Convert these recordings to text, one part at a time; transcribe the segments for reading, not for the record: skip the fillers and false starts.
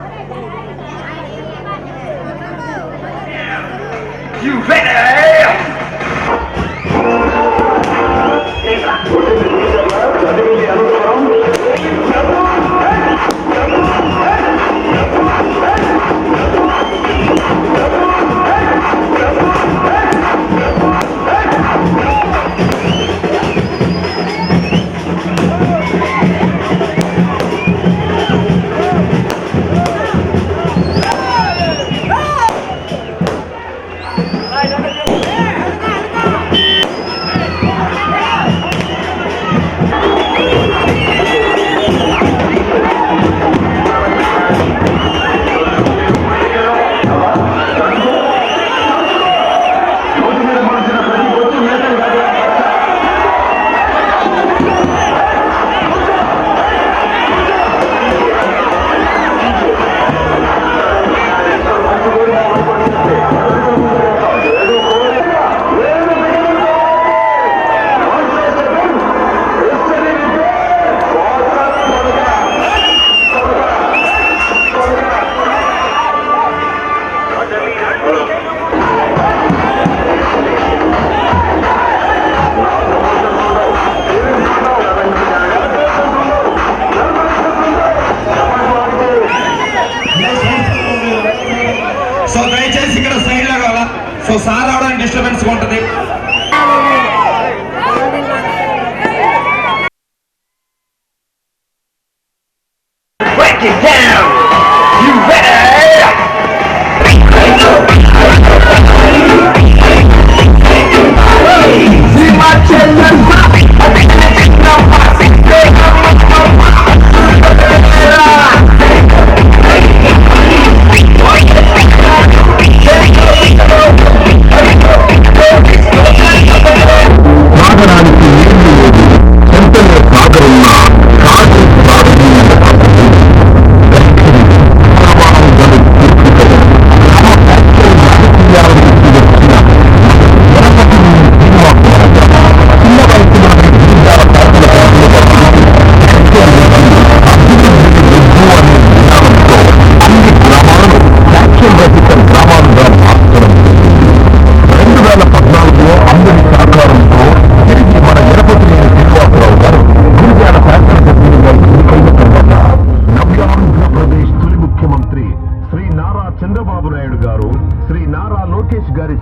You ready? So దయచేసి ఇక్కడ side లో కావాలా. సో సార్ రావడానికి డిస్టర్బెన్స్ ఉంటుంది. Break it down. You ready? See my children popping. I think it's no popping.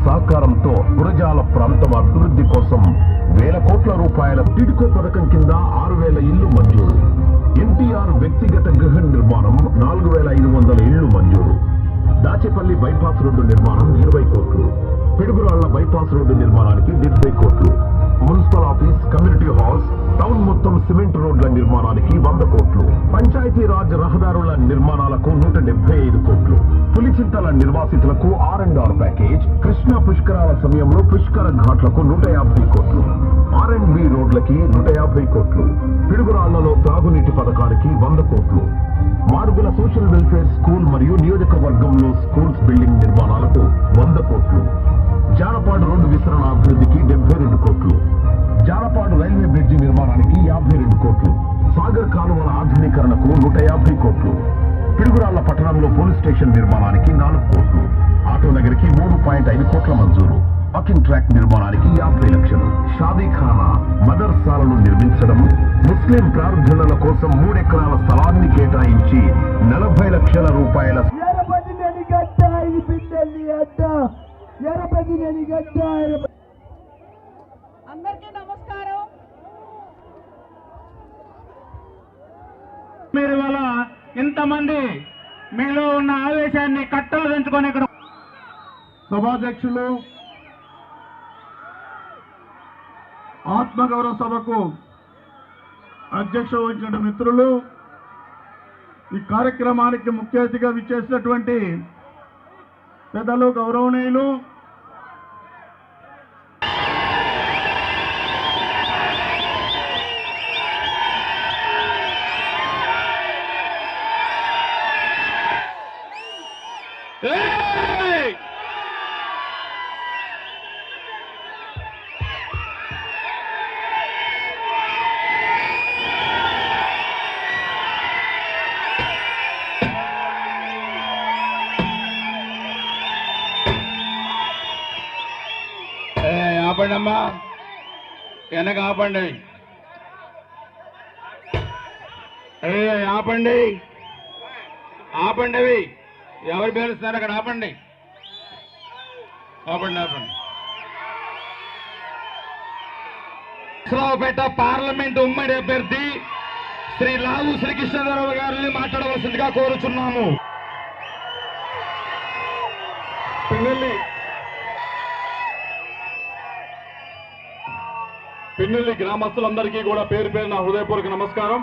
సహకారంతో గురజాల ప్రాంతం అభివృద్ధి కోసం వేల కోట్ల రూపాయల టిడ్కో పథకం కింద 6,000 ఇళ్లు మంజూరు. ఎన్టీఆర్ వ్యక్తిగత గృహ నిర్మాణం 4,500 ఇళ్లు మంజూరు. దాచేపల్లి బైపాస్ రోడ్డు నిర్మాణం 20 కోట్లు. పిడుగురాళ్ల బైపాస్ రోడ్డు నిర్మాణానికి 70 కోట్లు. Municipal office, community halls, town మొత్తం సిమెంట్ రోడ్ల నిర్మాణానికి 100 కోట్లు. పంచాయతీరాజ్ రహదారుల నిర్మాణాలకు 175 కోట్లు. పులిచింతల నిర్వాసితులకు R&R ప్యాకేజ్, కృష్ణా పుష్కరాల సమయంలో పుష్కర ఘాట్లకు 150 కోట్లు. R&B రోడ్లకి 150 కోట్లు. పిడుగురాళ్లలో తాగునీటి పథకానికి 100 కోట్లు. మాడుగుల సోషల్ వెల్ఫేర్ స్కూల్ మరియు నియోజకవర్గంలో స్కూల్స్ బిల్డింగ్ నిర్మాణాలకు 100 కోట్లు. జానపాడు రోడ్డు విస్తరణ అభివృద్ధికి 72 కోట్లు. జానపాడు రైల్వే బ్రిడ్జి నిర్మాణానికి 52 కోట్లు. సాగర్ కాలువల ఆధునీకరణకు 150 కోట్లు. పిడుగురాళ్ల పట్టణంలో పోలీస్ స్టేషన్ నిర్మాణానికి 4 కోట్లు. ఆటో నగర్కి 3.5 కోట్ల మంజూరు. వాకింగ్ ట్రాక్ నిర్మాణానికి 50 లక్షలు. షాదీఖానా, మదర్సాలను నిర్మించడం, ముస్లిం ప్రార్థనల కోసం 3 ఎకరాల స్థలాన్ని కేటాయించి 40 లక్షల రూపాయల అందరికీ నమస్కారం. మీరు ఇవాళ ఇంతమంది మీలో ఉన్న ఆవేశాన్ని కట్టలు పెంచుకొని ఇక్కడ సభాధ్యక్షులు, ఆత్మగౌరవ సభకు అధ్యక్ష వహించిన మిత్రులు, ఈ కార్యక్రమానికి ముఖ్య అతిథిగా విచ్చేసినటువంటి పెద్దలు, గౌరవనీయులు, ఆపండి అమ్మా, వెనక ఆపండి, ఆపండి ఆపండి. అవి ఎవరు పేరుస్తున్నారు అక్కడ? ఆపండి ఆపండి ఆపండి. నరసరావుపేట పార్లమెంట్ ఉమ్మడి అభ్యర్థి శ్రీ లావు శ్రీకృష్ణదేవరావు గారిని మాట్లాడవలసిందిగా కోరుచున్నాము. పిన్నెల్లి గ్రామస్తులందరికీ కూడా పేరు పేరు నా హృదయపూర్వక నమస్కారం.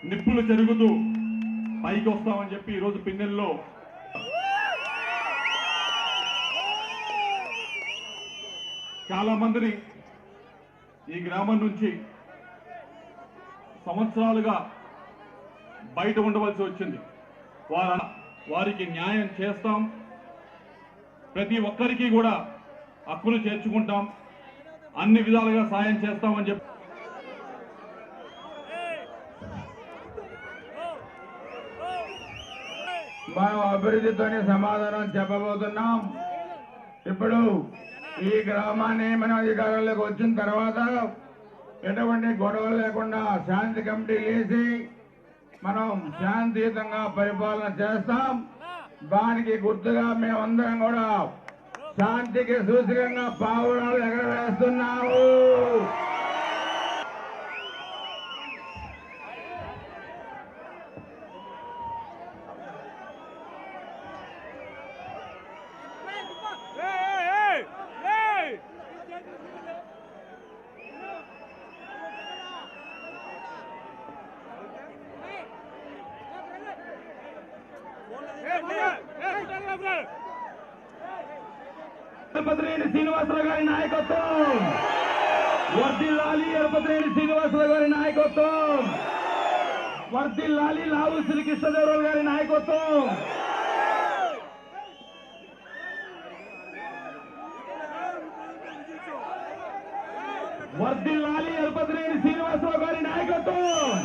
నిప్పులు జరుగుతూ పైకి వస్తామని చెప్పి ఈరోజు పిన్నెల్లో చాలా మందిని ఈ గ్రామం నుంచి సంవత్సరాలుగా బయట ఉండవలసి వచ్చింది. వారికి న్యాయం చేస్తాం, ప్రతి ఒక్కరికి కూడా హక్కులు చేర్చుకుంటాం, అన్ని విధాలుగా సాయం చేస్తామని చెప్పి మనం అభివృద్ధితోనే సమాధానం చెప్పబోతున్నాం. ఇప్పుడు ఈ గ్రామాన్ని మనం అధికారంలోకి వచ్చిన తర్వాత ఎటువంటి గొడవలు లేకుండా శాంతి కమిటీ వేసి మనం శాంతియుతంగా పరిపాలన చేస్తాం. దానికి గుర్తుగా మేమందరం కూడా శాంతికి సూచకంగా పావురాలు ఎగరవేస్తున్నాము. ఎరపతినేని శ్రీనివాసరావు గారి నాయకత్వం వర్ధిల్లాలి. ఎరపతినేని శ్రీనివాసరావు గారి నాయకత్వం వర్ధిల్లాలి. లావు శ్రీకృష్ణదేవరావు గారి నాయకత్వం వర్ధిల్లాలి. ఎరపతినేని శ్రీనివాసరావు గారి నాయకత్వం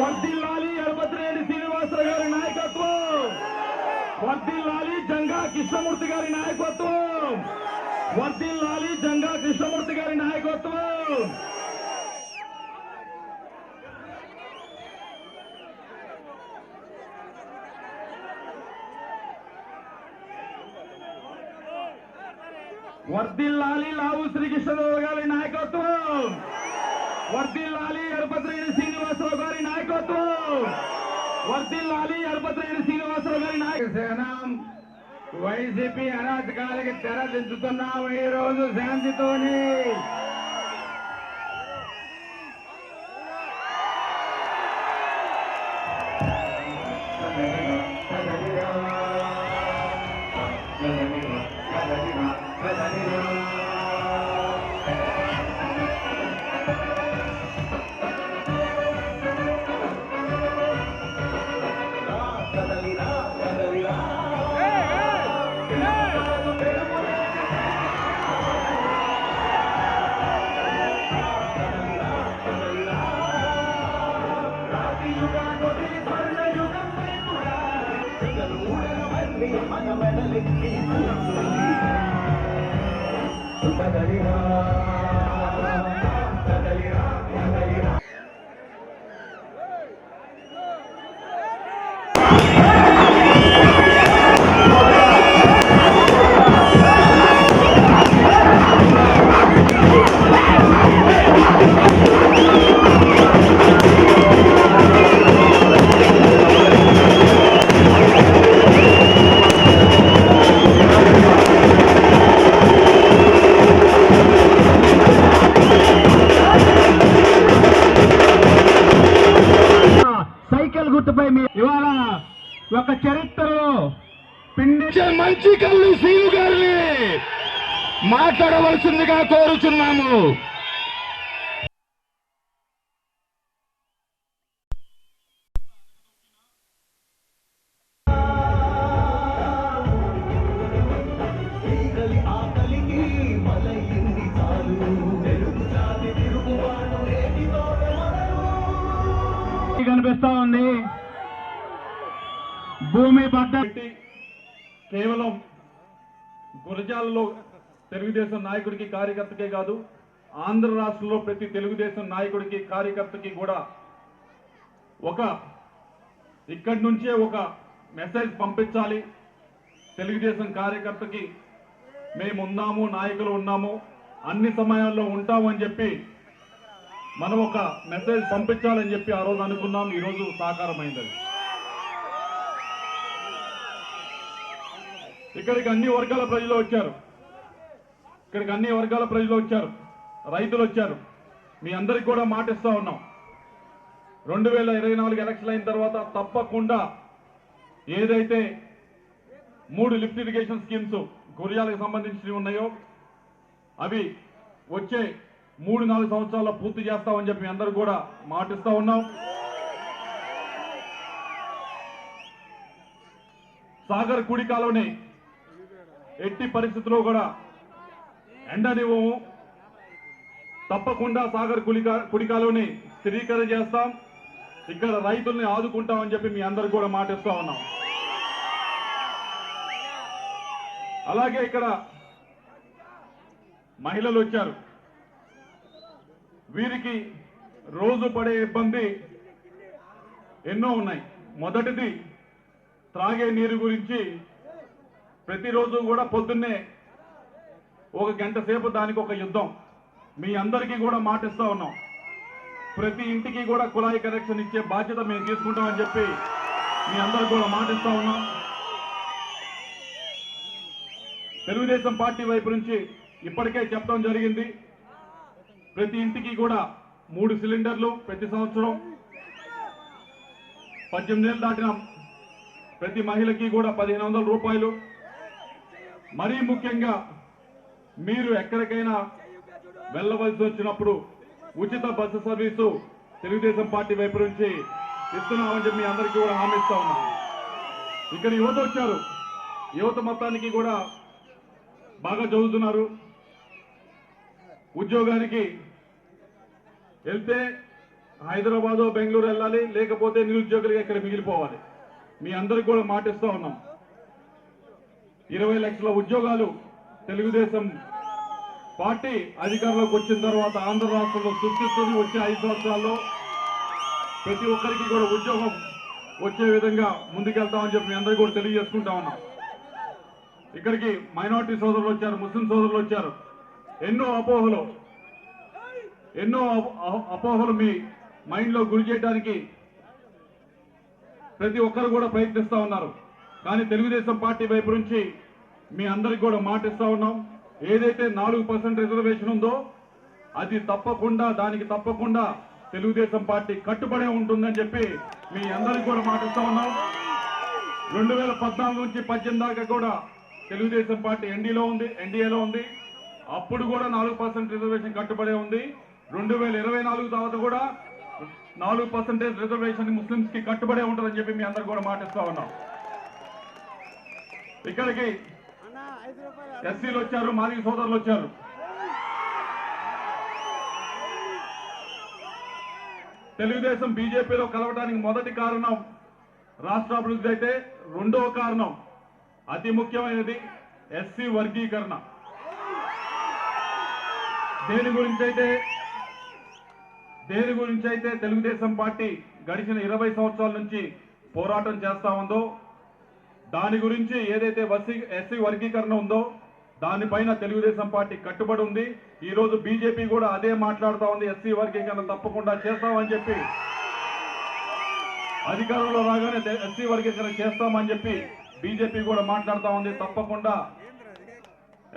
వర్ధిల్లాలి. ఎరపతినేని శ్రీనివాసరావు గారి నాయకత్వం వర్ధిల్లాలి. జంగా కృష్ణమూర్తి గారి నాయకత్వం వర్ధిల్లాలి. జంగా కృష్ణమూర్తి గారి నాయకత్వం వర్ధిల్లాలి. లావు శ్రీకృష్ణదేవరావు గారి నాయకత్వం వర్ధిల్లాలి. ఎరపతినేని శ్రీనివాసరావు గారి నాయకత్వం వర్ధిల్లాలి. ఎరపతినేని శ్రీనివాసరావు గారి నాయకత్వం. వైసీపీ అరాచకాలకి తెర దించుతున్నాము ఈ రోజు శాంతితోని. ఇవాళ ఒక చరిత్రలో మంచి కళ్ళు శ్రీను గారిని మాట్లాడవలసిందిగా కోరుచున్నాము. కనిపిస్తా ఉంది. భూమి పట్ట కేవలం గురజాలలో తెలుగుదేశం నాయకుడికి కార్యకర్తకే కాదు, ఆంధ్ర రాష్ట్రంలో ప్రతి తెలుగుదేశం నాయకుడికి కార్యకర్తకి కూడా ఇక్కడి నుంచే ఒక మెసేజ్ పంపించాలి. తెలుగుదేశం కార్యకర్తకి మేము ఉన్నాము, నాయకులు ఉన్నాము, అన్ని సమయాల్లో ఉంటాము అని చెప్పి మనం ఒక మెసేజ్ పంపించాలని చెప్పి ఆ రోజు అనుకున్నాం. ఈరోజు సాకారమైంది. ఇక్కడికి అన్ని వర్గాల ప్రజలు వచ్చారు, రైతులు వచ్చారు. మీ అందరికి కూడా మాటిస్తా ఉన్నాం, 2024 ఎలక్షన్ అయిన తర్వాత తప్పకుండా ఏదైతే 3 లిఫ్ట్ ఇరిగేషన్ స్కీమ్స్ గురజాలకు సంబంధించినవి ఉన్నాయో అవి వచ్చే 3-4 సంవత్సరాల్లో పూర్తి చేస్తామని చెప్పి మీ అందరూ కూడా మాటిస్తా ఉన్నాం. సాగర్ కుడి కాలువని ఎట్టి పరిస్థితుల్లో కూడా ఎండనివ్వము. తప్పకుండా సాగర్ కుడి కాలువని స్థిరీకరణ చేస్తాం. ఇక్కడ రైతుల్ని ఆదుకుంటామని చెప్పి మీ అందరూ కూడా మాటిస్తా ఉన్నాం. అలాగే ఇక్కడ మహిళలు వచ్చారు. వీరికి రోజు పడే ఇబ్బంది ఎన్నో ఉన్నాయి. మొదటిది త్రాగే నీరు గురించి ప్రతిరోజు కూడా పొద్దున్నే 1 గంట సేపు దానికి ఒక యుద్ధం. మీ అందరికీ కూడా మాటిస్తా ఉన్నాం, ప్రతి ఇంటికి కూడా కుళాయి కనెక్షన్ ఇచ్చే బాధ్యత మేము తీసుకుంటామని చెప్పి మీ అందరికి కూడా మాటిస్తా ఉన్నాం. తెలుగుదేశం పార్టీ వైపు నుంచి ఇప్పటికే చెప్పడం జరిగింది, ప్రతి ఇంటికి కూడా 3 సిలిండర్లు ప్రతి సంవత్సరం, 18 ఏళ్ళు దాటిన ప్రతి మహిళకి కూడా 1500 రూపాయలు. మరీ ముఖ్యంగా మీరు ఎక్కడికైనా వెళ్ళవలసి వచ్చినప్పుడు ఉచిత బస్సు సర్వీసు తెలుగుదేశం పార్టీ వైపు నుంచి ఇస్తున్నామని చెప్పి మీ అందరికీ కూడా హామీ ఇస్తా ఉన్నాం. ఇక్కడ యువత వచ్చారు, యువత మొత్తానికి కూడా బాగా చదువుతున్నారు. ఉద్యోగానికి వెళ్తే హైదరాబాద్ బెంగళూరు వెళ్ళాలి, లేకపోతే నిరుద్యోగులుగా ఇక్కడ మిగిలిపోవాలి. మీ అందరికి కూడా మాటిస్తా ఉన్నాం, 20 లక్షల ఉద్యోగాలు తెలుగుదేశం పార్టీ అధికారంలోకి వచ్చిన తర్వాత ఆంధ్ర రాష్ట్రంలో సృష్టిస్తుంది. వచ్చే 5 సంవత్సరాల్లో ప్రతి ఒక్కరికి కూడా ఉద్యోగం వచ్చే విధంగా ముందుకెళ్తామని చెప్పి మీ అందరికీ కూడా తెలియజేసుకుంటా ఉన్నాం. ఇక్కడికి మైనారిటీ సోదరులు వచ్చారు, ముస్లిం సోదరులు వచ్చారు. ఎన్నో అపోహలు మీ మైండ్లో గురి చేయడానికి ప్రతి ఒక్కరు కూడా ప్రయత్నిస్తా ఉన్నారు. కానీ తెలుగుదేశం పార్టీ వైపు నుంచి మీ అందరికి కూడా మాటిస్తా ఉన్నాం, ఏదైతే 4% రిజర్వేషన్ ఉందో అది దానికి తప్పకుండా తెలుగుదేశం పార్టీ కట్టుబడే ఉంటుందని చెప్పి మీ అందరికి కూడా మాటిస్తా ఉన్నాం. 2014 నుంచి 18 దాకా కూడా తెలుగుదేశం పార్టీ ఎన్డీఏలో ఉంది. అప్పుడు కూడా 4% రిజర్వేషన్ కట్టుబడే ఉంది. 2024 తర్వాత కూడా 4% రిజర్వేషన్ ముస్లింస్ కి కట్టుబడే ఉంటుందని చెప్పి మీ అందరు కూడా మాటిస్తా ఉన్నాం. ఇక్కడికి ఎస్సీలు వచ్చారు, మాదిగ సోదరులు వచ్చారు. తెలుగుదేశం బీజేపీలో కలవడానికి మొదటి కారణం రాష్ట్ర అభివృద్ధి అయితే, రెండవ కారణం అతి ముఖ్యమైనది ఎస్సీ వర్గీకరణ. దేని గురించి అయితే తెలుగుదేశం పార్టీ గడిచిన 20 సంవత్సరాల నుంచి పోరాటం చేస్తా ఉందో, దాని గురించి ఏదైతే ఎస్సీ వర్గీకరణ ఉందో దానిపైన తెలుగుదేశం పార్టీ కట్టుబడి ఉంది. ఈ రోజు బీజేపీ కూడా అదే మాట్లాడుతా ఉంది, ఎస్సీ వర్గీకరణ తప్పకుండా చేస్తామని చెప్పి, అధికారంలో రాగానే ఎస్సీ వర్గీకరణ చేస్తామని చెప్పి బీజేపీ కూడా మాట్లాడుతా ఉంది. తప్పకుండా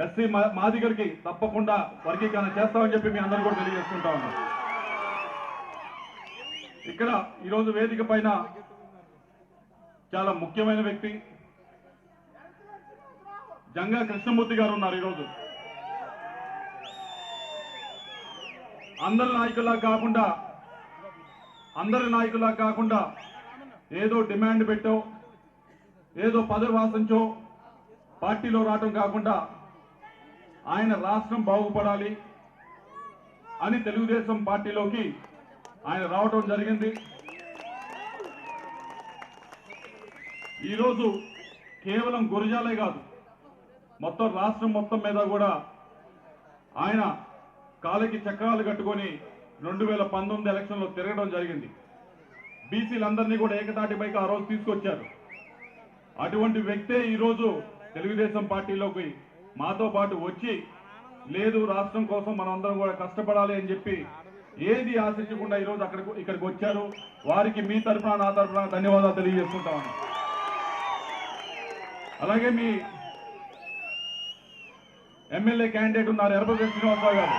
ఎస్సీ మాదిగరికి తప్పకుండా వర్గీకరణ చేస్తామని చెప్పి మీ అందరూ కూడా తెలియజేసుకుంటా ఉన్నారు. ఇక్కడ ఈరోజు వేదిక పైన చాలా ముఖ్యమైన వ్యక్తి జంగా కృష్ణమూర్తి గారు ఉన్నారు. ఈరోజు అందరి నాయకులా కాకుండా ఏదో డిమాండ్ పెట్టో, ఏదో పదవి ఆశించో పార్టీలో రావటం కాకుండా ఆయన రాష్ట్రం బాగుపడాలి అని తెలుగుదేశం పార్టీలోకి ఆయన రావటం జరిగింది. ఈరోజు కేవలం గురజాలే కాదు, మొత్తం రాష్ట్రం మొత్తం మీద కూడా ఆయన కాలికి చక్రాలు కట్టుకొని 2019 ఎలక్షన్లో తిరగడం జరిగింది. బీసీలందరినీ కూడా ఏకతాటిపైకి ఆ రోజు తీసుకొచ్చారు. అటువంటి వ్యక్తే ఈరోజు తెలుగుదేశం పార్టీలోకి మాతో పాటు వచ్చి లేదు రాష్ట్రం కోసం మనందరం కూడా కష్టపడాలి అని చెప్పి ఏది ఆశించకుండా ఈరోజు ఇక్కడికి వచ్చారు. వారికి మీ తరఫున నా తరఫున ధన్యవాదాలు తెలియజేసుకుంటామని. అలాగే మీ ఎమ్మెల్యే క్యాండిడేట్ ఉన్నారు ఎర్రపతి శ్రీనివాసరావు గారు.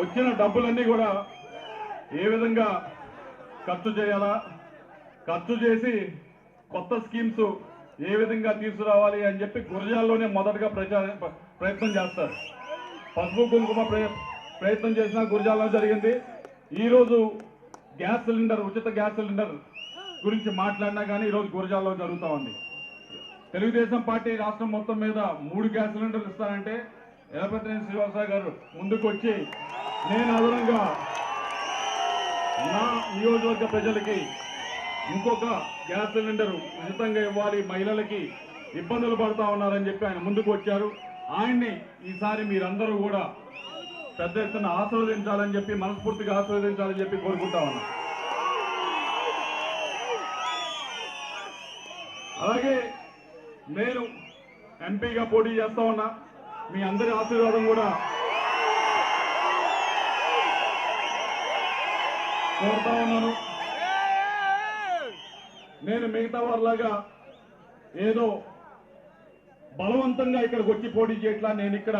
వచ్చిన డబ్బులన్నీ కూడా ఏ విధంగా ఖర్చు చేయాలా, ఖర్చు చేసి కొత్త స్కీమ్స్ ఏ విధంగా తీసుకురావాలి అని చెప్పి గురజాల్లోనే మొదటగా ప్రయత్నం చేస్తారు. పసుపు కుంకుమ ప్రయత్నం చేసిన గురజాల్లో జరిగింది. ఈరోజు గ్యాస్ సిలిండర్, ఉచిత గ్యాస్ సిలిండర్ గురించి మాట్లాడినా కానీ ఈరోజు గురజాల్లో జరుగుతూ ఉంది. తెలుగుదేశం పార్టీ రాష్ట్రం మొత్తం మీద 3 గ్యాస్ సిలిండర్లు ఇస్తారంటే ఎర్రపతి శ్రీనివాసరావు గారు ముందుకు వచ్చి నేను అదనంగా నా నియోజకవర్గ ప్రజలకి ఇంకొక గ్యాస్ సిలిండర్ ఉచితంగా ఇవ్వాలి, మహిళలకి ఇబ్బందులు పడుతూ ఉన్నారని చెప్పి ఆయన ముందుకు వచ్చారు. ఆయన్ని ఈసారి మీరందరూ కూడా పెద్ద ఎత్తున ఆశీర్వదించాలని చెప్పి, మనస్ఫూర్తిగా ఆశీర్వదించాలని చెప్పి కోరుకుంటా ఉన్నా. అలాగే నేను ఎంపీగా పోటీ చేస్తా ఉన్నా. మీ అందరి ఆశీర్వాదం కూడా కోరుతా ఉన్నాను. నేను మిగతా వారిలాగా ఏదో బలవంతంగా ఇక్కడికి వచ్చి పోటీ చేయట్లా. నేను ఇక్కడ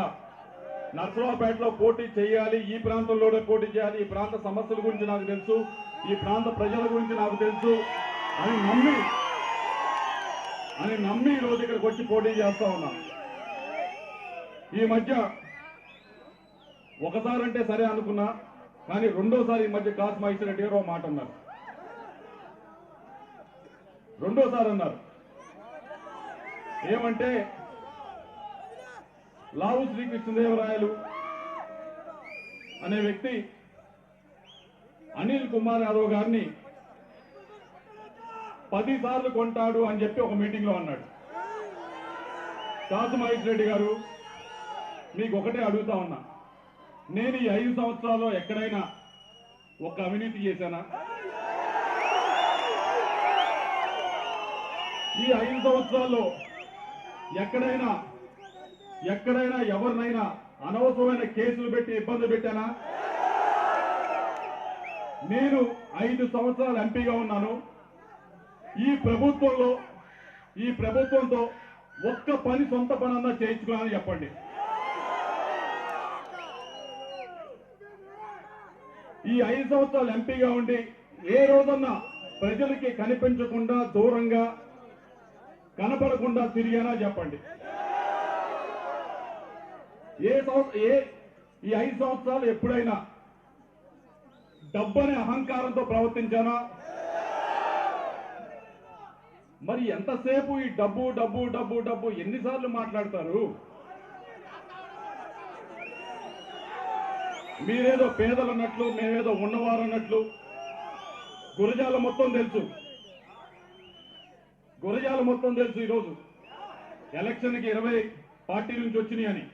నర్సరావుపేటలో పోటీ చేయాలి, ఈ ప్రాంతంలోనే పోటీ చేయాలి, ఈ ప్రాంత సమస్యల గురించి నాకు తెలుసు, ఈ ప్రాంత ప్రజల గురించి నాకు తెలుసు అని నమ్మి ఈరోజు ఇక్కడికి వచ్చి పోటీ చేస్తా ఉన్నాను. ఈ మధ్య ఒకసారి అంటే సరే అనుకున్నా, కానీ రెండోసారి ఈ మధ్య కాసు మహేశ్వరరెడ్డి గారు మాట అన్నారు. రెండోసారి అన్నారు ఏమంటే లావు శ్రీకృష్ణదేవరాయలు అనే వ్యక్తి అనిల్ కుమార్ యాదవ్ గారిని 10 సార్లు కొంటాడు అని చెప్పి ఒక మీటింగ్ లో అన్నాడు. కాసు మహేశ్వరరెడ్డి గారు, మీకు ఒకటే అడుగుతా ఉన్నా, నేను ఈ 5 సంవత్సరాల్లో ఎక్కడైనా ఒక అవినీతి చేశానా? ఈ 5 సంవత్సరాల్లో ఎక్కడైనా ఎవరినైనా అనవసరమైన కేసులు పెట్టి ఇబ్బంది పెట్టానా? నేను 5 సంవత్సరాలు ఎంపీగా ఉన్నాను. ఈ ప్రభుత్వంతో ఒక్క పని, సొంత పని అన్నా చేయించుకున్నానని చెప్పండి. ఈ 5 సంవత్సరాలు ఎంపీగా ఉండి ఏ రోజన్నా ప్రజలకి కనిపించకుండా, దూరంగా కనపడకుండా తిరిగానా చెప్పండి. ఈ 5 సంవత్సరాలు ఎప్పుడైనా డబ్బనే అహంకారంతో ప్రవర్తించానా? మరి ఎంతసేపు ఈ డబ్బు డబ్బు డబ్బు డబ్బు ఎన్నిసార్లు మాట్లాడతారు? మీరేదో పేదలు అన్నట్లు, మేమేదో ఉన్నవారు అన్నట్లు. గురజాల మొత్తం తెలుసు. ఈరోజు ఎలక్షన్కి 20 పార్టీ నుంచి వచ్చినాయని,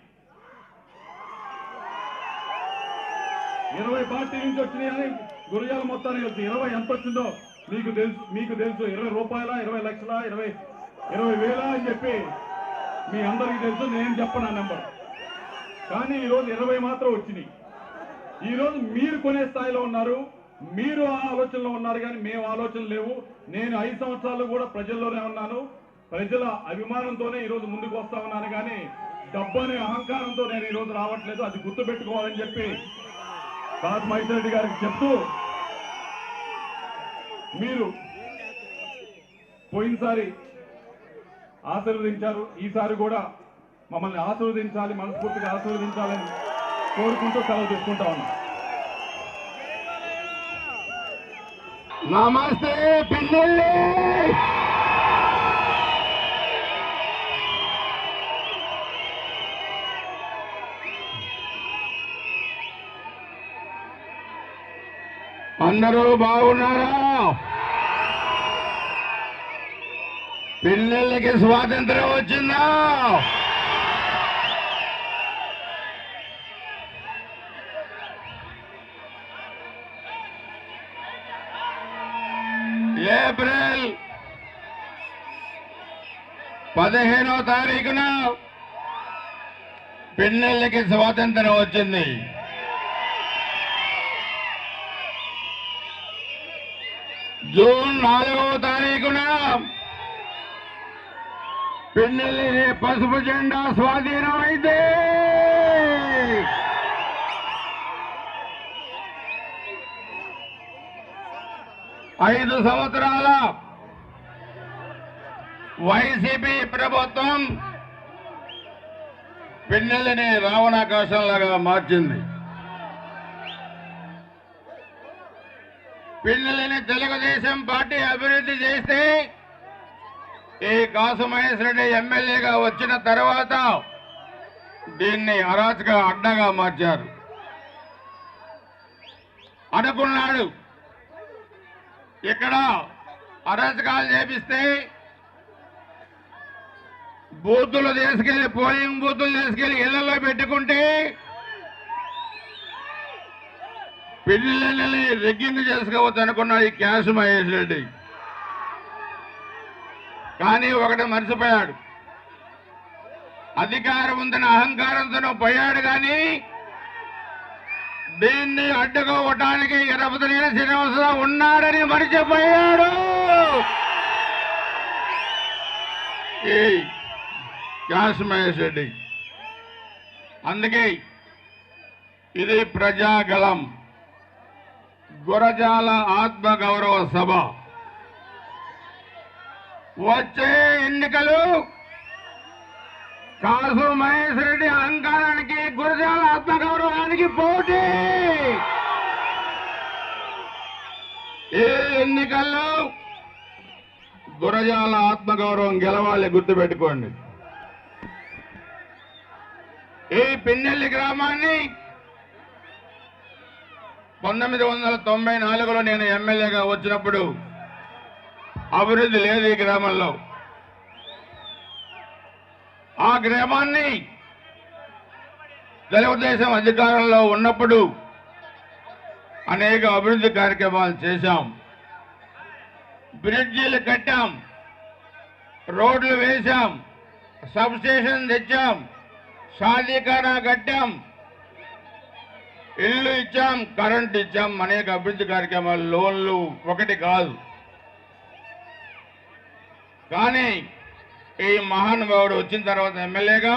20 పార్టీ నుంచి వచ్చినాయని గురజాల మొత్తానికి తెలుసు. 20 ఎంత వచ్చిందో మీకు తెలుసు. 20 రూపాయల, 20 లక్షల, 20 వేల అని చెప్పి మీ అందరికీ తెలుసు. నేను చెప్పను ఆ నెంబర్. కానీ ఈరోజు 20 మాత్రం వచ్చినాయి. ఈరోజు మీరు కొనే స్థాయిలో ఉన్నారు, మీరు ఆ ఆలోచనలో ఉన్నారు, కానీ మేము ఆలోచన లేవు. నేను 5 సంవత్సరాలు కూడా ప్రజల్లోనే ఉన్నాను. ప్రజల అభిమానంతోనే ఈరోజు ముందుకు వస్తా ఉన్నాను, కానీ డబ్బు అనే అహంకారంతో నేను ఈరోజు రావట్లేదు. అది గుర్తుపెట్టుకోవాలని చెప్పి కాసు మహేశ్వరరెడ్డి గారికి చెప్తూ, మీరు పోయినసారి ఆశీర్వదించారు, ఈసారి కూడా మమ్మల్ని ఆశీర్వదించాలి, మనస్ఫూర్తిగా ఆశీర్వదించాలని కోరుకుంటూ సెలవు తీసుకుంటా ఉన్నాం. నమస్తే పిల్లల్ని. అందరూ బాగున్నారా? పిల్లలకి స్వాతంత్రం వచ్చిందా? ఏప్రిల్ 15వ తారీఖున పిల్లలకి స్వాతంత్రం వచ్చింది. జూన్ 4వ తారీఖున పిన్నెల్లి పసుపు జెండా స్వాధీనం అయితే 5 సంవత్సరాల వైసీపీ ప్రభుత్వం పిన్నెల్లిని రావణాకాశంలాగా మార్చింది. పిన్నెల్లిని తెలుగుదేశం పార్టీ అభివృద్ధి చేస్తే ఈ కాసుమహేశ్వరరెడ్డి ఎమ్మెల్యేగా వచ్చిన తర్వాత దీన్ని అరాచక అడ్డగా మార్చారు. అనుకున్నాడు ఇక్కడ అరాచకాలు చేపిస్తే బూతులు తీసుకెళ్లి పోలింగ్ బూతులు తీసుకెళ్లి ఇళ్లలో పెట్టుకుంటే పిల్లలని రెగ్గింగ్ చేసుకోవచ్చు అనుకున్నాడు ఈ క్యాష్ మహేష్ రెడ్డి. కానీ ఒకటి మర్చిపోయాడు, అధికారం ఉందని అహంకారంతో పోయాడు. కానీ దీన్ని అడ్డుకోవటానికి ఎరపతినేని శ్రీనివాసరావు ఉన్నాడని మర్చిపోయాడు ఈ క్యాష్ మహేష్ రెడ్డి. అందుకే ఇది ప్రజాగళం, గురజాల ఆత్మగౌరవ సభ. వచ్చే ఎన్నికలు కాసు మహేష్ రెడ్డి అహంకారానికి, గురజాల ఆత్మగౌరవానికి పోటీ. ఏ ఎన్నికల్లో గురజాల ఆత్మగౌరవం గెలవాలి, గుర్తుపెట్టుకోండి. ఈ పిన్నెల్లి గ్రామాన్ని 1994లో నేను ఎమ్మెల్యేగా వచ్చినప్పుడు అభివృద్ధి లేదు ఈ గ్రామంలో. ఆ గ్రామాన్ని తెలుగుదేశం అధికారంలో ఉన్నప్పుడు అనేక అభివృద్ధి కార్యక్రమాలు చేశాం. బ్రిడ్జీలు కట్టాం, రోడ్లు వేశాం, సబ్ స్టేషన్ తెచ్చాం, షాదీఖానా కట్టాం, ఇల్లు ఇచ్చాం, కరెంట్ ఇచ్చాం, అనేక అభివృద్ధి కార్యక్రమాలు, లోన్లు ఒకటి కాదు. కానీ ఈ మహానుభావుడు వచ్చిన తర్వాత ఎమ్మెల్యేగా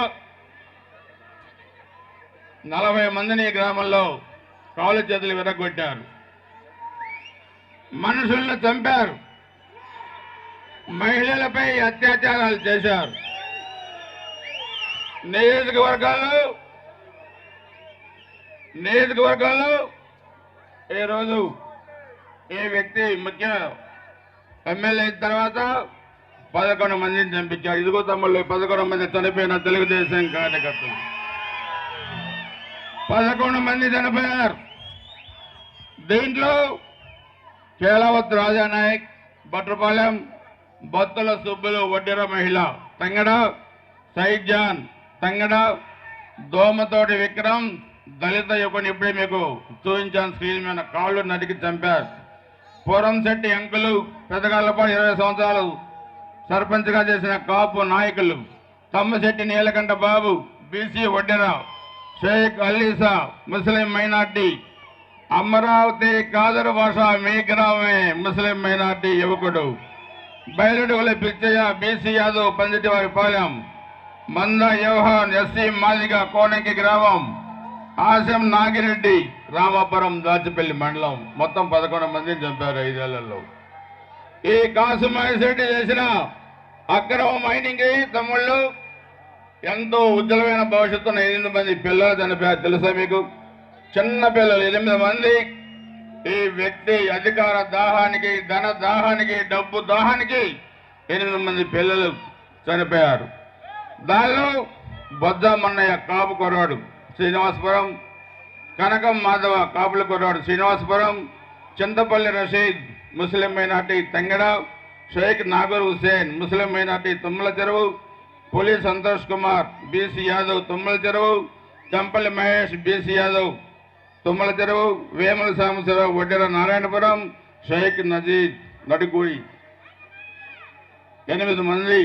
40 మందిని ఈ గ్రామంలో కాలు చేతులు విరగొట్టారు, మనుషులను చంపారు, మహిళలపై అత్యాచారాలు చేశారు. నియోజకవర్గాల్లో ఈరోజు ఈ వ్యక్తి ముఖ్య ఎమ్మెల్యే అయిన తర్వాత 11 మందిని చంపించారు. ఇదిగో తమ్ముళ్ళు, 11 మంది చనిపోయిన తెలుగుదేశం కార్యకర్తలు 11 మంది చనిపోయారు. దీంట్లో కేలావత్ రాజానాయక్, బట్రపాలెం, బొత్తుల సుబ్బులు, వడ్డెర మహిళ, తంగడ సైద్ జాన్, తంగడ దోమతోటి విక్రమ్, దళిత యువకుని ఇప్పుడే మీకు చూపించాను స్క్రీన్ మీద, కాళ్ళు నరికి చంపారు. పూరంశెట్టి అంకులు, పెదగాళ్లపాడు 20 సంవత్సరాలు సర్పంచ్గా చేసిన కాపు నాయకులు, తమ్మశెట్టి నీలకంఠ బాబు, బీసీ వడ్డెర, షేక్ అలీసా ముస్లిం మైనార్టీ, అమరావతి కాదరు భాష మేఘరామే ముస్లిం మైనార్టీ యువకుడు, బయలుడుగుల పిచ్చయ్య బీసీ యాదవ్ పందిటివారి పాలెం, మంద యోహాన్ ఎస్సీ మాదిగ కోనంకి గ్రామం, ఆశం నాగిరెడ్డి రామాపురం దాచిపల్లి మండలం. మొత్తం 11 మందిని చంపారు 5 ఏళ్లలో. ఈ కాసు మహేష్ రెడ్డి చేసిన అక్రమ మైనింగ్ తమ్ముళ్ళు ఎంతో ఉజ్వలమైన భవిష్యత్తున్న 8 మంది పిల్లలు చనిపోయారు. తెలుసా మీకు? చిన్న పిల్లలు 8 మంది ఈ వ్యక్తి అధికార దాహానికి, ధన దాహానికి, డబ్బు దాహానికి 8 మంది పిల్లలు చనిపోయారు. దానిలో బొజ్జమన్నయ్య కాపు కుర్రాడు శ్రీనివాసపురం, కనకం మాధవ కాపుల కుర్రాడు శ్రీనివాసపురం, చింతపల్లి రషీద్ ముస్లిం మైనార్టీ తంగెడ, షేక్ నాగూర్ హుసేన్ ముస్లిం మైనార్టీ తుమ్మల చెరువు, పులి సంతోష్ కుమార్ బీసీ యాదవ్ తుమ్మల చెరువు, చంపల్లి మహేష్ బీసీ యాదవ్ తుమ్మల చెరువు, వేముల సాంబశివరావు వడ్డెర నారాయణపురం, షేక్ నజీద్ నడిగూడి 8 మంది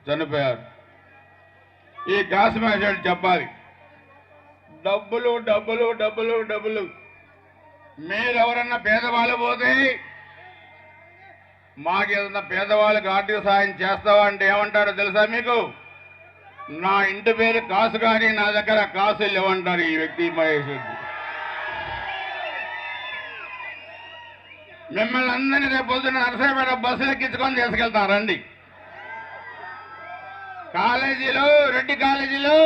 చనిపోయారు. ఈ కాశ్మీర్ చెప్పాలి, డబ్బులు డబ్బులు డబ్బులు డబ్బులు. మీరెవరన్నా పేదవాళ్ళు పోతే మాకేదన్నా పేదవాళ్ళకి ఆర్థిక సాయం చేస్తావా అంటే ఏమంటారో తెలుసా మీకు? నా ఇంటి పేరు కాసు కానీ నా దగ్గర కాసులు లేవంటారు ఈ వ్యక్తి మహేష్ రెడ్డి. మిమ్మల్ని అందరినీ రేపు పొద్దున్న నరసరాపేట బస్సులు ఎక్కించుకొని తీసుకెళ్తారండి. కాలేజీలో, రెడ్డి కాలేజీలో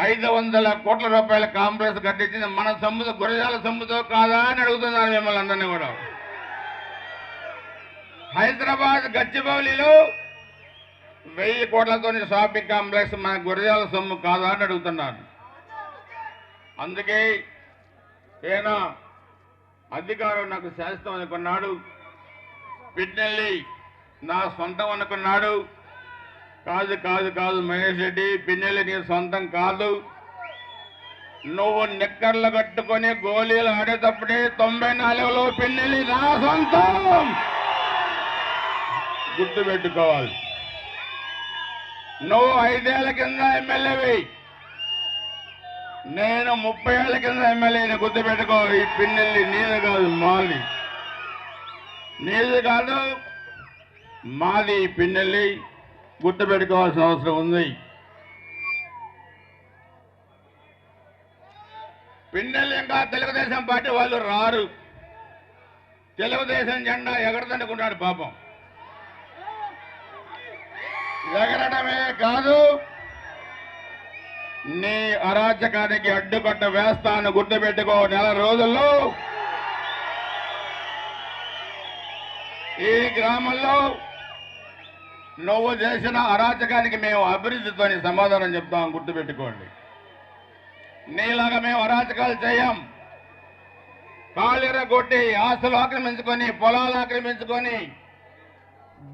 500 కోట్ల రూపాయల కాంప్లెక్స్ కట్టించింది మన సొమ్ముతో, గురజాల సొమ్ముతో కాదా అని అడుగుతున్నారు మిమ్మల్ని అందరినీ కూడా. హైదరాబాద్ గచ్చిబౌలిలో 1000 కోట్లతో షాపింగ్ కాంప్లెక్స్ మన గురజాల సొమ్ము కాదా అని అడుగుతున్నారు. అందుకే ఏనా అధికారం నాకు శాశ్వతం అనుకున్నాడు, పిన్నెల్లి నా సొంతం అనుకున్నాడు. కాదు కాదు కాదు మహేష్ రెడ్డి, పిన్నెల్లి నీ సొంతం కాదు. నువ్వు నిక్కర్లు కట్టుకొని గోళీలు ఆడేటప్పుడే 94లో పిన్నెల్లి నా సొంతం గుర్తు పెట్టుకోవాలి. నువ్వు 5 ఏళ్ల కింద ఎమ్మెల్యేవి, నేను 30 ఏళ్ల కింద ఎమ్మెల్యేని గుర్తు పెట్టుకో. ఈ పిన్నెల్లి నీది కాదు, మాది. నీది కాదు, మాది పిన్నెల్లి గుర్తు పెట్టుకోవాల్సిన అవసరం ఉంది. పిన్నెల్లి ఇంకా తెలుగుదేశం పార్టీ వాళ్ళు రారు. తెలుగుదేశం జెండా ఎగరదనుకున్నాడు పాపం. ఎగరడమే కాదు, నీ అరాచకానికి అడ్డుకట్ట వేస్తాను గుర్తుపెట్టుకో. 4 రోజుల్లో ఈ గ్రామంలో నువ్వు చేసిన అరాచకానికి మేము అభివృద్ధితో సమాధానం చెప్తాం, గుర్తుపెట్టుకోండి. నీలాగా మేము అరాచకాలు చేయం. కాళ్ళెర కొట్టి ఆస్తులు ఆక్రమించుకొని, పొలాలు ఆక్రమించుకొని,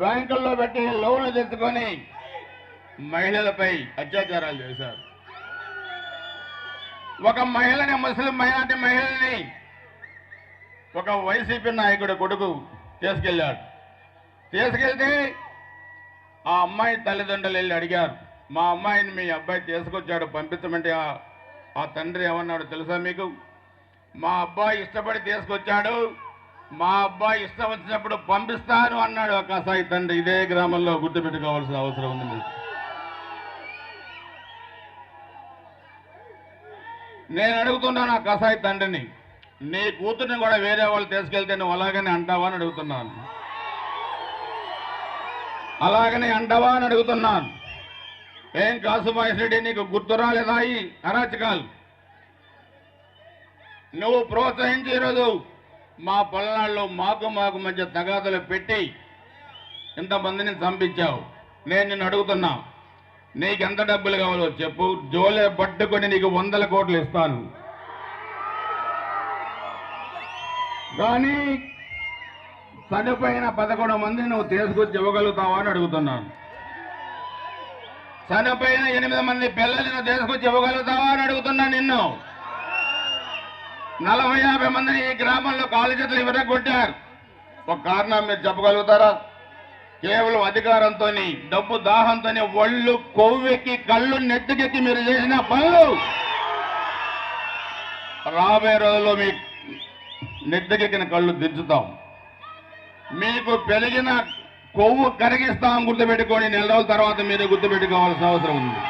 బ్యాంకుల్లో పెట్టి లోన్లు తెచ్చుకొని మహిళలపై అత్యాచారాలు చేశారు. ఒక మహిళని, ముస్లిం మైనార్టీ మహిళని ఒక వైసీపీ నాయకుడు కొడుకు తీసుకెళ్లాడు. తీసుకెళ్తే ఆ అమ్మాయి తల్లిదండ్రులు వెళ్ళి అడిగారు, మా అమ్మాయిని మీ అబ్బాయి తీసుకొచ్చాడు పంపించమంటే ఆ తండ్రి ఏమన్నాడు తెలుసా మీకు? మా అబ్బాయి ఇష్టపడి తీసుకొచ్చాడు, మా అబ్బాయి ఇష్టం వచ్చినప్పుడు పంపిస్తాను అన్నాడు ఆ కసాయి తండ్రి. ఇదే గ్రామంలో గుర్తుపెట్టుకోవాల్సిన అవసరం ఉంది మీకు. నేను అడుగుతున్నాను ఆ కసాయి తండ్రిని, నీ కూతుర్ని కూడా వేరే వాళ్ళు తీసుకెళ్తే నువ్వు అలాగనే అంటావా అని అడుగుతున్నాను. అలాగనే అంటావా అని అడుగుతున్నాను. ఏం కాసుమహేష్ రెడ్డి, నీకు గుర్తు రాలేదా ఈ అరాచకాలు? నువ్వు ప్రోత్సహించి ఈరోజు మా పల్నాడులో మాకు మధ్య తగాదలు పెట్టి ఇంతమందిని చంపించావు. నేను నిన్ను అడుగుతున్నా, నీకెంత డబ్బులు కావాలో చెప్పు, జోలే పట్టుకొని నీకు 100 కోట్లు ఇస్తాను. కానీ చనిపోయిన 11 మందిని నువ్వు తీసుకొచ్చి ఇవ్వగలుగుతావా అని అడుగుతున్నాను. చనిపోయిన 8 మంది పిల్లల్ని నువ్వు తీసుకొచ్చి ఇవ్వగలుగుతావా అని అడుగుతున్నా నిన్ను. 40-50 మందిని ఈ గ్రామంలో కాలు చేతులు విరగొట్టారు. ఒక కారణం మీరు చెప్పగలుగుతారా? కేవలం అధికారంతో, డబ్బు దాహంతో, ఒళ్ళు కొవ్వెక్కి కళ్ళు నెత్తికెక్కి మీరు చేసిన పనులు రాబోయే రోజుల్లో మీ నెత్తికెక్కిన కళ్ళు దించుతాం, మీకు పెరిగిన కొవ్వు కరిగిస్తాం. గుర్తుపెట్టుకొని 4 రోజుల తర్వాత మీరు గుర్తుపెట్టుకోవాల్సిన అవసరం ఉంది.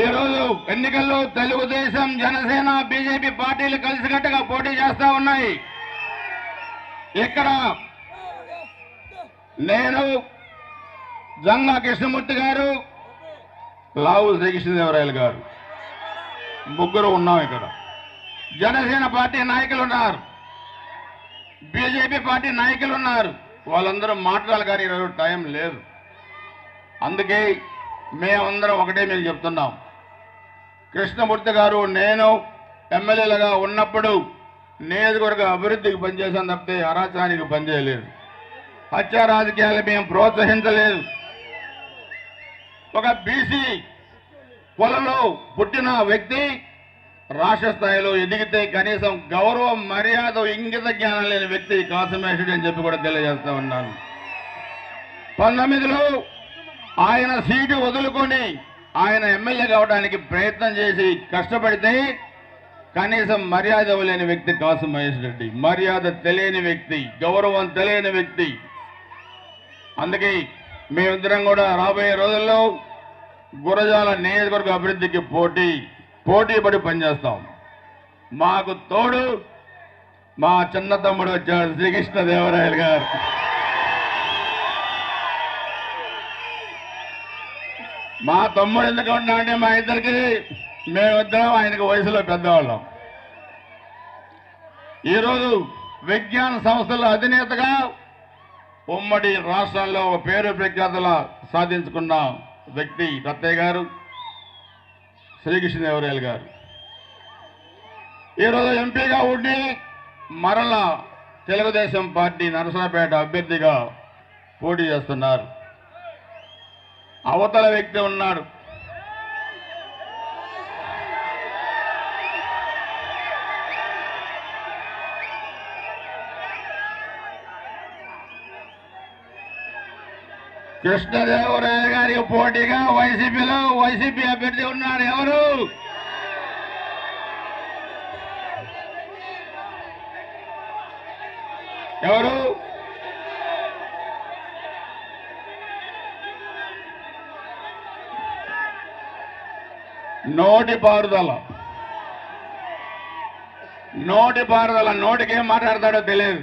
ఈరోజు ఎన్నికల్లో తెలుగుదేశం, జనసేన, బీజేపీ పార్టీలు కలిసికట్టుగా పోటీ చేస్తా ఉన్నాయి. ఇక్కడ నేను, జంగా కృష్ణమూర్తి గారు, లావు శ్రీకృష్ణదేవరాయలు గారు ముగ్గురు ఉన్నాం ఇక్కడ. జనసేన పార్టీ నాయకులు ఉన్నారు, బీజేపీ పార్టీ నాయకులు ఉన్నారు. వాళ్ళందరూ మాట్లాడాలి కానీ ఈరోజు టైం లేదు. అందుకే మేమందరం ఒకటే మేము చెప్తున్నాం. కృష్ణమూర్తి గారు నేను ఎమ్మెల్యేలుగా ఉన్నప్పుడు నియోజకవర్గ అభివృద్ధికి పనిచేసాను తప్పితే అరాచకానికి పనిచేయలేదు. హత్య రాజకీయాలు మేము ప్రోత్సహించలేదు. ఒక బీసీ కులంలో పుట్టిన వ్యక్తి రాష్ట్ర స్థాయిలో ఎదిగితే కనీసం గౌరవం, మర్యాద, ఇంగిత జ్ఞానం లేని వ్యక్తి కాసిమేషుడు అని చెప్పి కూడా తెలియజేస్తా ఉన్నాను. 19లో ఆయన సీటు వదులుకొని ఆయన ఎమ్మెల్యే కావడానికి ప్రయత్నం చేసి కష్టపడితే కనీసం మర్యాద ఇవ్వలేని వ్యక్తి కాసు మహేష్ రెడ్డి. మర్యాద తెలియని వ్యక్తి, గౌరవం తెలియని వ్యక్తి. అందుకే మేమిద్దరం కూడా రాబోయే రోజుల్లో గురజాల నియోజకవర్గ అభివృద్ధికి పోటీపడి పనిచేస్తాం. మాకు తోడు మా చిన్న తమ్ముడు వచ్చాడు, శ్రీకృష్ణదేవరాయలు గారు. మా తమ్ముడు ఎందుకు ఉన్నామంటే మా ఇద్దరికి మేమిద్దరం ఆయనకు వయసులో పెద్దవాళ్ళం. ఈరోజు విజ్ఞాన సంస్థల అధినేతగా ఉమ్మడి రాష్ట్రాల్లో ఒక పేరు ప్రఖ్యాతుల సాధించుకున్న వ్యక్తి రత్తయ్య గారు, శ్రీకృష్ణదేవరాయలు గారు. ఈరోజు ఎంపీగా ఉండి మరలా తెలుగుదేశం పార్టీ నరసరావుపేట అభ్యర్థిగా పోటీ చేస్తున్నారు. అవతల వ్యక్తి ఉన్నాడు, కృష్ణదేవరాయ గారికి పోటీగా వైసీపీ అభ్యర్థి ఉన్నారు. ఎవరు? నోటి పారుదల, నోటికేం మాట్లాడతాడో తెలియదు,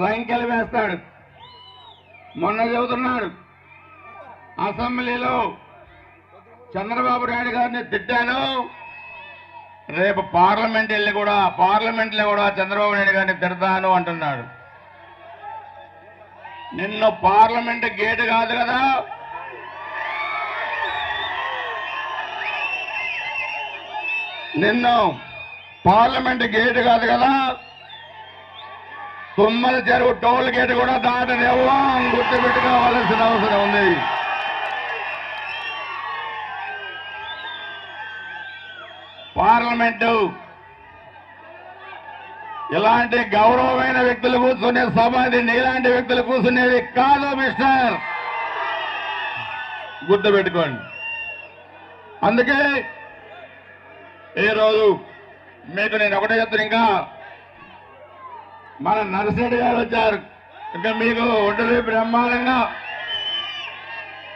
రంకెలు వేస్తాడు. మొన్న చెబుతున్నాడు అసెంబ్లీలో చంద్రబాబు నాయుడు గారిని తిట్టాను, రేపు పార్లమెంట్లో కూడా చంద్రబాబు నాయుడు గారిని తిడతాను అంటున్నాడు. నిన్ను పార్లమెంట్ గేటు కాదు కదా, తుమ్మల చెరువు టోల్ గేట్ కూడా దాటనేవో గుర్తుపెట్టుకోవాల్సిన అవసరం ఉంది. పార్లమెంటు ఇలాంటి గౌరవమైన వ్యక్తులు కూర్చునే సభ, ఇలాంటి వ్యక్తులు కూర్చునేది కాదు మిస్టర్, గుర్తుపెట్టుకోండి. అందుకే ఈరోజు మీకు నేను ఒకటే చెప్తాను, ఇంకా మన నరసింహ గారు వచ్చారు, ఇంకా మీకు ఉంటుంది బ్రహ్మాండంగా.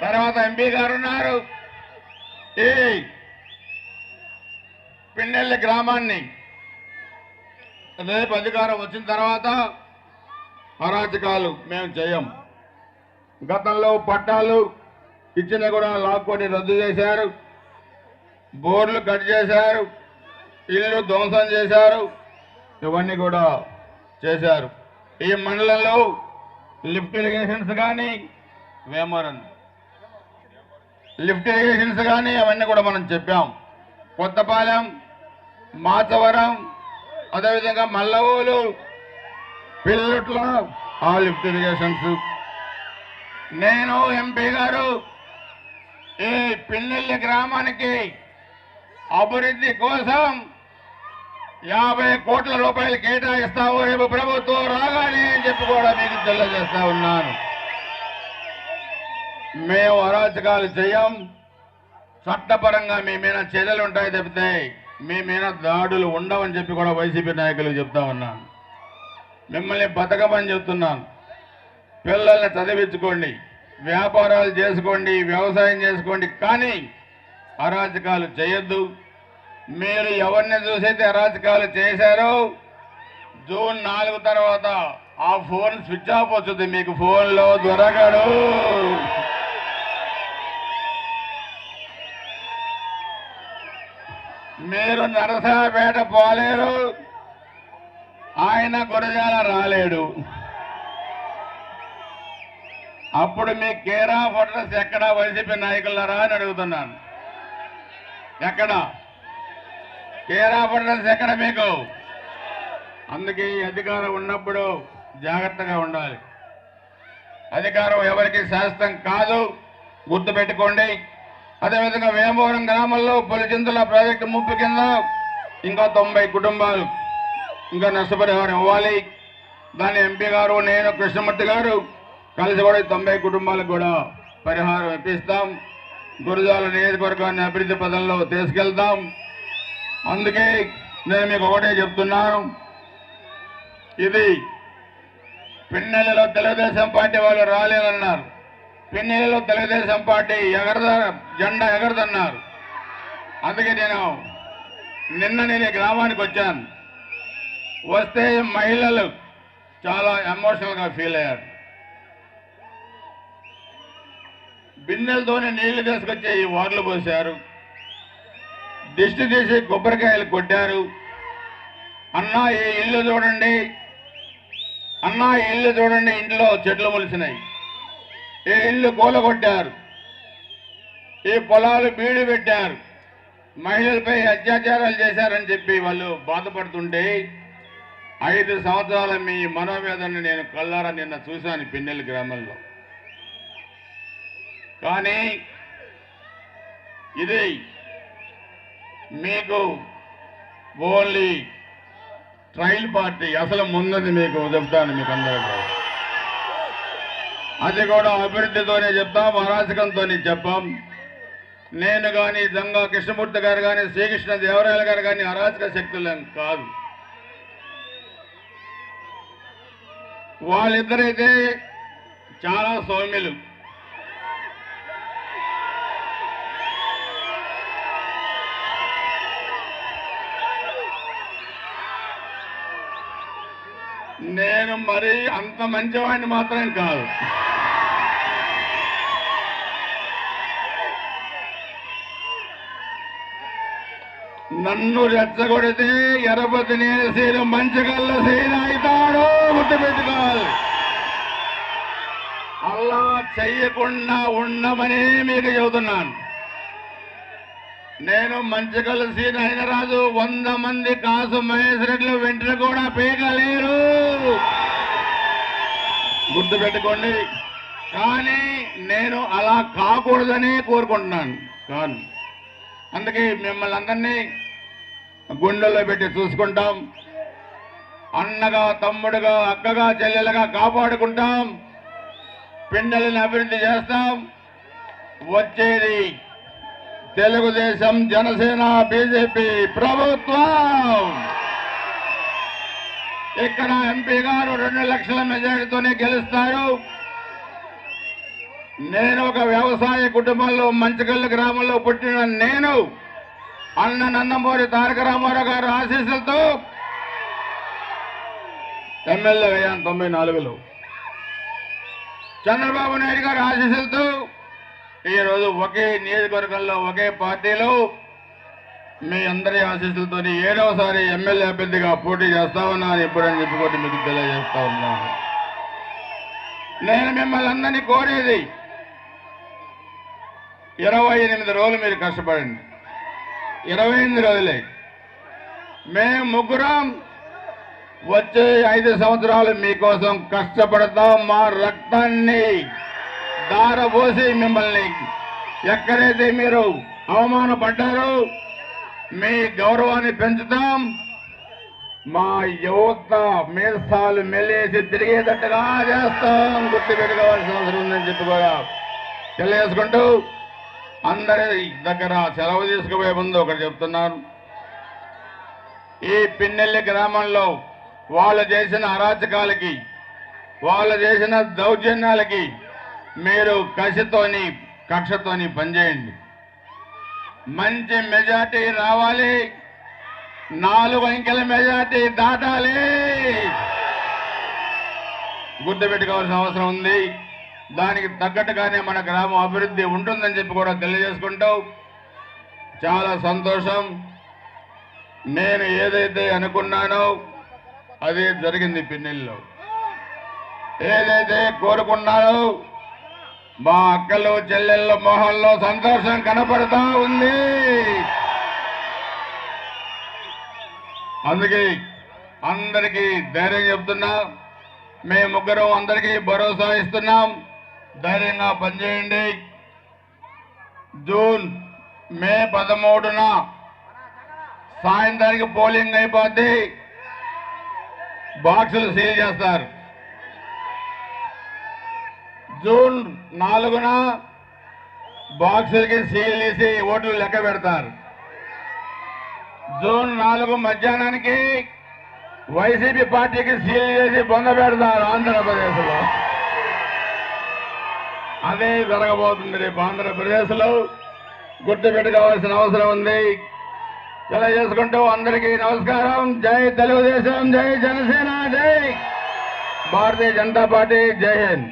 తర్వాత ఎంపీ గారు ఉన్నారు. ఈ పిన్నెల్లి గ్రామాన్ని రేపు అధికారం వచ్చిన తర్వాత అరాచకాలు మేము చేయం. గతంలో పట్టాలు ఇచ్చిన కూడా లాక్కొని రద్దు చేశారు, బోర్లు కట్ చేశారు, ఇల్లు ధ్వంసం చేశారు, ఇవన్నీ కూడా చేశారు. ఈ మండలంలో లిఫ్ట్ ఇరిగేషన్స్ కానీ అవన్నీ కూడా మనం చెప్పాం. కొత్తపాలెం, మాచవరం, అదేవిధంగా మల్లవోలు, పిల్లట్ల ఆ లిఫ్ట్ ఇరిగేషన్స్. నేను ఎంపీ గారు ఈ పిన్నెల్లి గ్రామానికి అభివృద్ధి కోసం 50 కోట్ల రూపాయలు కేటాయిస్తావు రేపు ప్రభుత్వం రాగానే అని చెప్పి కూడా మీకు తెలియజేస్తా ఉన్నాను. మేము అరాచకాలు చేయం, చట్టపరంగా మీ మీద చర్యలు ఉంటాయి తప్పితే మీ మీద దాడులు ఉండవని చెప్పి కూడా వైసీపీ నాయకులు చెప్తా ఉన్నాను. మిమ్మల్ని బతకమని చెప్తున్నాను. పిల్లల్ని చదివించుకోండి, వ్యాపారాలు చేసుకోండి, వ్యవసాయం చేసుకోండి, కానీ అరాచకాలు చేయొద్దు. మీరు ఎవరిని చూసైతే అరాచకాలు చేశారో జూన్ 4 తర్వాత ఆ ఫోన్ స్విచ్ ఆఫ్ వచ్చింది, మీకు ఫోన్లో దొరకడు. మీరు నరసరావుపేట పోలేరు, ఆయన గురజాల రాలేడు. అప్పుడు మీ కేర్ ఆఫ్ అడ్రస్ ఎక్కడ వైసీపీ నాయకులరా అని అడుగుతున్నాను. ఎక్కడ కేర్ ఆఫ్ అడ్రస్ ఎక్కడ మీకు? అందుకే ఈ అధికారం ఉన్నప్పుడు జాగ్రత్తగా ఉండాలి. అధికారం ఎవరికి శాశ్వతం కాదు, గుర్తుపెట్టుకోండి. అదేవిధంగా వేమవరం గ్రామంలో పులిచింతల ప్రాజెక్టు ముప్పు కింద ఇంకా 90 కుటుంబాలు ఇంకా నష్టపరిహారం ఇవ్వాలి. దాన్ని ఎంపీ గారు, నేను, కృష్ణమూర్తి గారు కలిసి కూడా 90 కుటుంబాలకు కూడా పరిహారం ఇప్పిస్తాం. గురజాల నియోజకవర్గాన్ని అభివృద్ధి పదంలో తీసుకెళ్తాం. అందుకే నేను మీకు ఒకటే చెప్తున్నాను, ఇది పిన్నెలలో తెలుగుదేశం పార్టీ వాళ్ళు రాలేదన్నారు. పిన్నెలలో తెలుగుదేశం పార్టీ జెండా ఎగరదన్నారు. అందుకే నేను ఈ గ్రామానికి వచ్చాను. వస్తే మహిళలు చాలా ఎమోషనల్గా ఫీల్ అయ్యారు. బిన్నెలతోనే నీళ్లు తీసుకొచ్చి ఈ వార్లు పోశారు, దిష్టి తీసి కొబ్బరికాయలు కొట్టారు. అన్నా ఈ ఇల్లు చూడండి, అన్నా ఈ ఇల్లు చూడండి, ఇంట్లో చెట్లు మొలిసినాయి. ఈ ఇల్లు కూలగొట్టారు, ఈ పొలాలు బీడు పెట్టారు, మహిళలపై అత్యాచారాలు చేశారని చెప్పి వాళ్ళు బాధపడుతుంటే 5 సంవత్సరాల మీ మనోవేదనని నేను కళ్ళారా నిన్న చూశాను పిన్నెల్లి గ్రామంలో. కానీ ఇది మీకు ఓన్లీ ట్రయల్ పార్టీ. అసలు ముందుది మీకు చెప్తాను, మీకు అందరికీ అది కూడా అభివృద్ధితోనే చెప్తాం, అరాచకంతో చెప్పాం. నేను కానీ, జంగా కృష్ణమూర్తి గారు కానీ, శ్రీకృష్ణ దేవరాయల గారు కానీ అరాచక శక్తులేం కాదు. వాళ్ళిద్దరైతే చాలా సౌమ్యులు. నేను మరి అంత మంచివాడిని మాత్రం కాదు. నన్ను రెచ్చగొడితే ఎరపతి నేను సీను మంచిగల్ల సీన అవుతాడు, గుర్తుపెట్టుకోవాలి. అలా చెయ్యకుండా ఉండమని మీకు చెబుతున్నాను. నేను మంచిగల్ల సీన అయిన రాజు 100 మంది కాసు మహేష్ రెడ్డిలు వెంటనే కూడా పీకలేరు, గుర్తుపెట్టుకోండి. కానీ నేను అలా కాకూడదని కోరుకుంటున్నాను. కాను, అందుకే మిమ్మల్ని అందరినీ గుండెల్లో పెట్టి చూసుకుంటాం. అన్నగా, తమ్ముడుగా, అక్కగా, చెల్లెలుగా కాపాడుకుంటాం. పిన్నెలను అభివృద్ధి చేస్తాం. వచ్చేది తెలుగుదేశం, జనసేన, బీజేపీ ప్రభుత్వం. ఇక్కడ ఎంపీ గారు 2 లక్షల మెజారిటీతోనే గెలుస్తారు. నేను ఒక వ్యవసాయ కుటుంబంలో మంచిగల్లు గ్రామంలో పుట్టిన నేను అన్న నందమూరి తారక రామారావు గారు ఆశీస్సులతో ఎమ్మెల్యే అయ్యాను 94లో. చంద్రబాబు నాయుడు గారు ఆశీస్సులతో ఈరోజు ఒకే నియోజకవర్గంలో ఒకే పార్టీలో మీ అందరి ఆశీస్సులతో 7వసారి ఎమ్మెల్యే అభ్యర్థిగా పోటీ చేస్తా ఉన్నాను. ఎప్పుడని చెప్పుకోండి, మీకు తెలియజేస్తా ఉన్నాను. నేను మిమ్మల్ని అందరినీ కోరేది 28 రోజులు మీరు కష్టపడండి. 28 రోజులే. మేము ముగ్గురం వచ్చే 5 సంవత్సరాలు మీకోసం కష్టపడతాం. మా రక్తాన్ని దారపోసి మిమ్మల్ని ఎక్కడైతే మీరు అవమానపడ్డారో మీ గౌరవాన్ని పెంచుతాం. మా యువత మేల్సాలు మెల్లేసి తిరిగేటట్టుగా చేస్తాం. గుర్తుపెట్టుకోవాల్సిన అవసరం ఉందని చెప్పి కూడా తెలియజేసుకుంటూ అందరి దగ్గర సెలవు తీసుకుపోయే ముందు ఒకటి చెప్తున్నాను. ఈ పిన్నెల్లి గ్రామంలో వాళ్ళు చేసిన అరాచకాలకి, వాళ్ళు చేసిన దౌర్జన్యాలకి మీరు కసితోని, కక్షతోని పనిచేయండి. మంచి మెజార్టీ రావాలి. 4 అంకెల మెజార్టీ దాటాలి. గుర్తుపెట్టుకోవాల్సిన అవసరం ఉంది. దానికి తగ్గట్టుగానే మన గ్రామం అభివృద్ధి ఉంటుందని చెప్పి కూడా తెలియజేసుకుంటూ చాలా సంతోషం. నేను ఏదైతే అనుకున్నానో అదే జరిగింది పిన్నెల్లో. ఏదైతే కోరుకున్నానో మా అక్కలు చెల్లెళ్ళ మొహంలో సంతోషం కనపడతా ఉంది. అందుకే అందరికీ ధైర్యం చెప్తున్నా. మేము ముగ్గురం అందరికీ భరోసా ఇస్తున్నాం. ధైర్యంగా పనిచేయండి. మే 13న సాయంత్రానికి పోలింగ్ అయిపోద్ది. బాక్సులు సీల్ చేస్తారు. జూన్ 4న బాక్సులకి సీల్ చేసి ఓట్లు లెక్క పెడతారు. జూన్ 4 మధ్యాహ్నానికి వైసీపీ పార్టీకి సీల్ చేసి బొంద పెడతారు ఆంధ్రప్రదేశ్లో. అదే జరగబోతుంది రేపు ఆంధ్రప్రదేశ్లో. గుర్తుపెట్టుకోవాల్సిన అవసరం ఉంది. ఇలా చేసుకుంటూ అందరికీ నమస్కారం. జై తెలుగుదేశం, జై జనసేన, జై భారతీయ జనతా పార్టీ, జై హింద్.